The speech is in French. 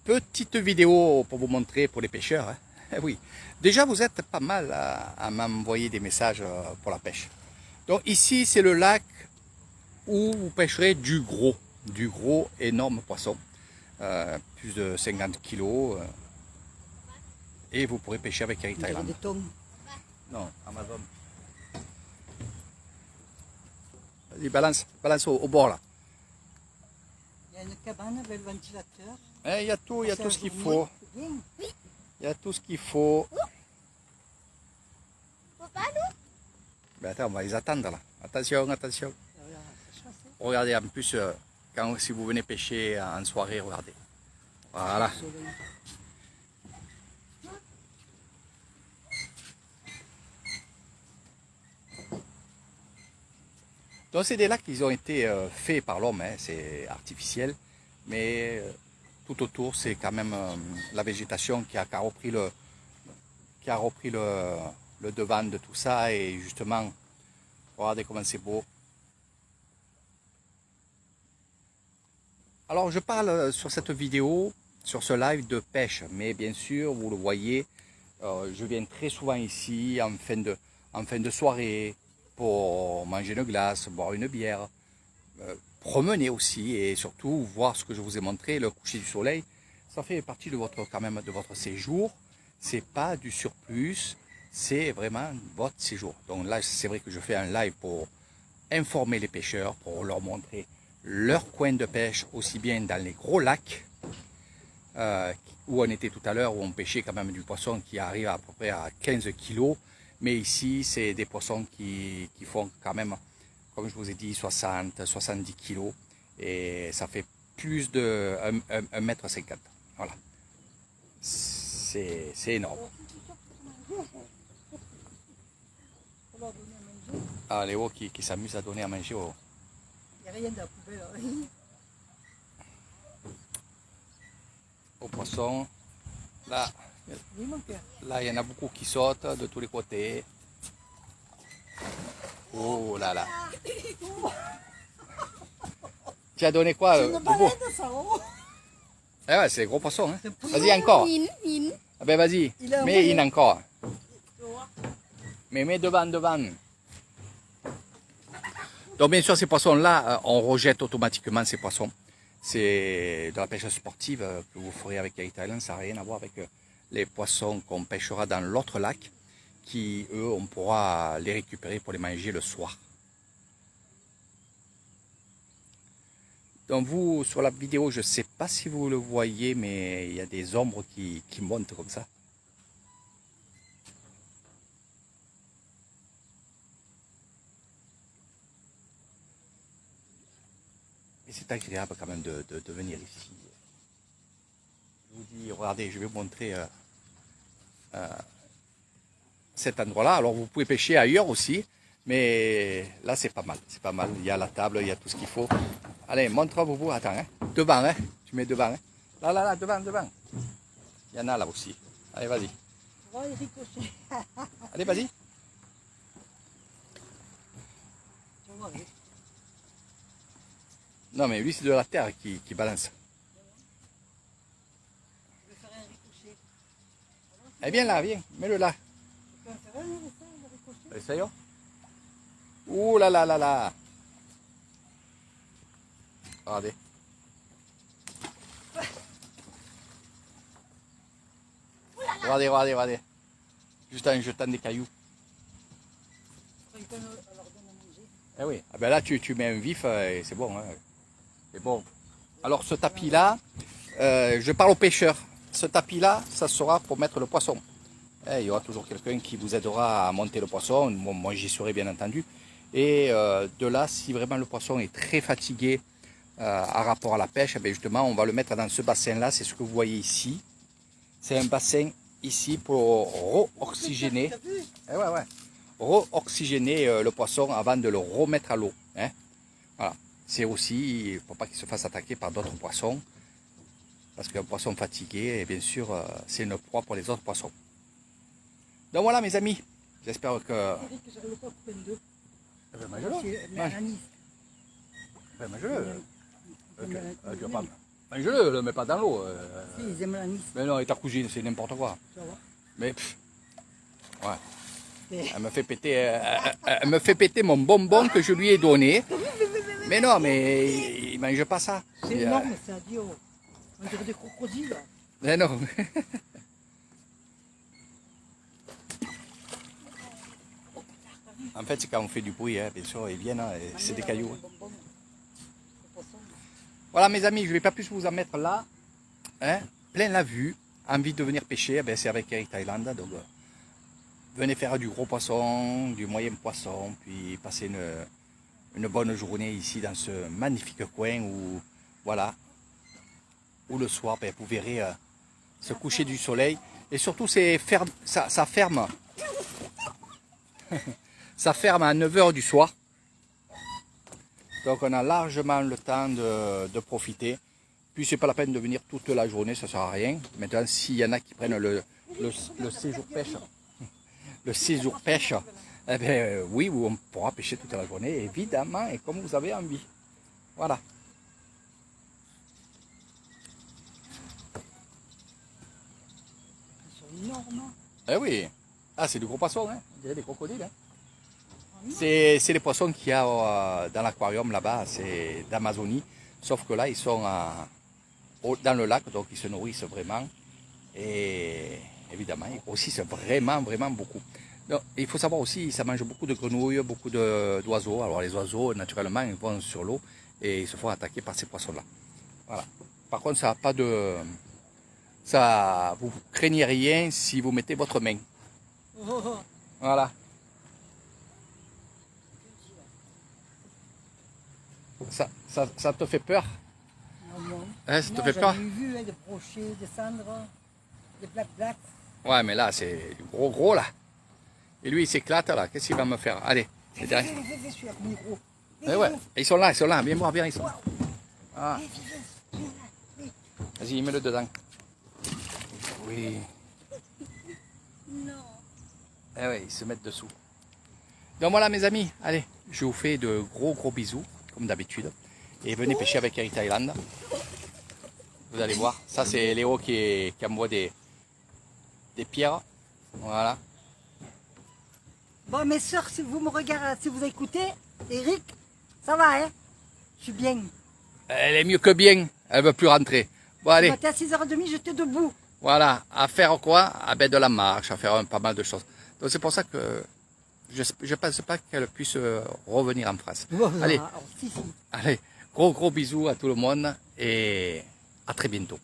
petite vidéo pour vous montrer pour les pêcheurs. Hein. Eh oui, déjà vous êtes pas mal à m'envoyer des messages pour la pêche. Donc ici c'est le lac où vous pêcherez du gros énorme poisson, plus de 50 kilos, et vous pourrez pêcher avec Eric Thailand. Des tongs. Non, Amazon. Vas-y, balance au bord là. Il y a une cabane avec le ventilateur. Il y a tout, ce qu'il faut. Il y a tout ce qu'il faut. Papa, nous? Ben attends, on va les attendre là. Attention, attention. Regardez, en plus, si vous venez pêcher en soirée, regardez. Voilà. Donc c'est des lacs qui ont été faits par l'homme, hein, c'est artificiel, mais tout autour c'est quand même la végétation qui a repris le devant de tout ça, et justement, regardez comment c'est beau. Alors je parle sur cette vidéo, sur ce live de pêche, mais bien sûr vous le voyez, je viens très souvent ici en fin de soirée, pour manger une glace, boire une bière, promener aussi, et surtout voir ce que je vous ai montré, le coucher du soleil. Ça fait partie de votre séjour. C'est pas du surplus, c'est vraiment votre séjour. Donc là, c'est vrai que je fais un live pour informer les pêcheurs, pour leur montrer leur coin de pêche, aussi bien dans les gros lacs, où on était tout à l'heure, où on pêchait quand même du poisson qui arrive à peu près à 15 kilos. Mais ici, c'est des poissons qui font quand même, comme je vous ai dit, 60-70 kilos. Et ça fait plus de 1,50 m. Voilà. C'est énorme. Ah, Léo qui s'amuse à donner à manger au... Il n'y a rien dans la poubelle. Aux poissons. Là. Oui, mon cœur. Là, il y en a beaucoup qui sautent de tous les côtés. Oh là là. Tu as donné quoi, Bobo? Eh ouais, c'est des gros poissons. Hein. Vas-y, encore. Ah ben vas-y, mets encore. Mais mets devant. Donc bien sûr, ces poissons-là, on rejette automatiquement ces poissons. C'est de la pêche sportive que vous ferez avec Eric Thailand, ça n'a rien à voir avec... les poissons qu'on pêchera dans l'autre lac, qui eux, on pourra les récupérer pour les manger le soir. Donc vous, sur la vidéo, je ne sais pas si vous le voyez, mais il y a des ombres qui montent comme ça. Et c'est agréable quand même de venir ici. Je vous dis, regardez, je vais vous montrer cet endroit-là. Alors vous pouvez pêcher ailleurs aussi, mais là c'est pas mal. C'est pas mal. Il y a la table, il y a tout ce qu'il faut. Allez, montre-vous, attends, hein. Devant, hein. Tu mets devant, hein. Là, devant. Il y en a là aussi. Allez, vas-y. Allez, vas-y. Non, mais lui c'est de la terre qui balance. Eh bien là, viens, mets-le là. Essayons. Ouh là là là là. Regardez. Regardez. Juste en jetant des cailloux. Eh oui, ah ben là tu mets un vif et c'est bon. Hein. C'est bon. Alors ce tapis là, je parle aux pêcheurs. Ce tapis-là, ça sera pour mettre le poisson. Il y aura toujours quelqu'un qui vous aidera à monter le poisson. Moi, j'y serai bien entendu. Et de là, si vraiment le poisson est très fatigué à rapport à la pêche, eh justement, on va le mettre dans ce bassin-là. C'est ce que vous voyez ici. C'est un bassin ici pour re-oxygéner. Re-oxygéner le poisson avant de le remettre à l'eau. Hein. Voilà. C'est aussi, il ne faut pas qu'il se fasse attaquer par d'autres poissons. Parce qu'un poisson fatigué, et bien sûr, c'est une proie pour les autres poissons. Donc voilà mes amis, j'espère que... Mange-le. Mange-le, le mets pas dans l'eau. Si, ils aiment l'anis. Mais non, et ta cousine, c'est n'importe quoi. Tu vas voir. Mais ouais. Et- Elle me fait péter mon bonbon que je lui ai donné. Mais non, mais il mange pas ça. C'est énorme, ça, dit, oh. On dirait des crocodiles. Mais non. En fait, c'est quand on fait du bruit, hein, bien sûr, ils viennent, hein, et c'est des cailloux. Hein. Voilà mes amis, je ne vais pas plus vous en mettre là. Hein, plein la vue, envie de venir pêcher, eh ben, c'est avec Eric Thailand. Donc venez faire du gros poisson, du moyen poisson, puis passer une bonne journée ici dans ce magnifique coin où, voilà, où le soir, ben, vous verrez ce coucher du soleil. Et surtout, ça ferme. Ça ferme à 9 h du soir. Donc on a largement le temps de profiter. Puis c'est pas la peine de venir toute la journée, ça sert à rien. Maintenant, s'il y en a qui prennent le séjour pêche, le séjour pêche, eh bien, oui, on pourra pêcher toute la journée, évidemment, et comme vous avez envie. Voilà. Ils sont énormes. Eh oui. Ah, c'est du gros poisson, hein. On dirait des crocodiles. Hein. C'est les poissons qu'il y a dans l'aquarium là-bas, c'est d'Amazonie. Sauf que là, ils sont dans le lac, donc ils se nourrissent vraiment. Et évidemment, ils grossissent vraiment, vraiment beaucoup. Donc, il faut savoir aussi, ça mange beaucoup de grenouilles, beaucoup d'oiseaux. Alors les oiseaux, naturellement, ils vont sur l'eau et ils se font attaquer par ces poissons-là. Voilà. Par contre, ça n'a pas de... Ça, vous craignez rien si vous mettez votre main. Oh, Voilà. Ça te fait peur? non. Hein, ça te fait peur? J'ai vu des brochets descendre, des black. Ouais, mais là, c'est du gros là. Et lui, il s'éclate là. Qu'est-ce qu'il va me faire? Allez, c'est derrière. Celui-là, comme il est gros. Eh ouais, ils sont là. Viens voir, viens, ils sont là. Ah. Vas-y, mets-le dedans. Oui. Non. Eh ouais, ils se mettent dessous. Donc voilà, mes amis. Allez, je vous fais de gros bisous, comme d'habitude. Et venez pêcher avec Eric Thailand. Vous allez voir. Ça, c'est Léo qui envoie des pierres. Voilà. Bon, mes soeurs, si vous me regardez, si vous écoutez, Eric, ça va, hein? Je suis bien. Elle est mieux que bien. Elle veut plus rentrer. Bon, allez. Ce matin à 6h30, j'étais debout. Voilà. À faire quoi? Ah ben, de la marche, à faire pas mal de choses. Donc c'est pour ça que je ne pense pas qu'elle puisse revenir en France. Voilà. Allez. Alors, si. Allez. Gros bisous à tout le monde et à très bientôt.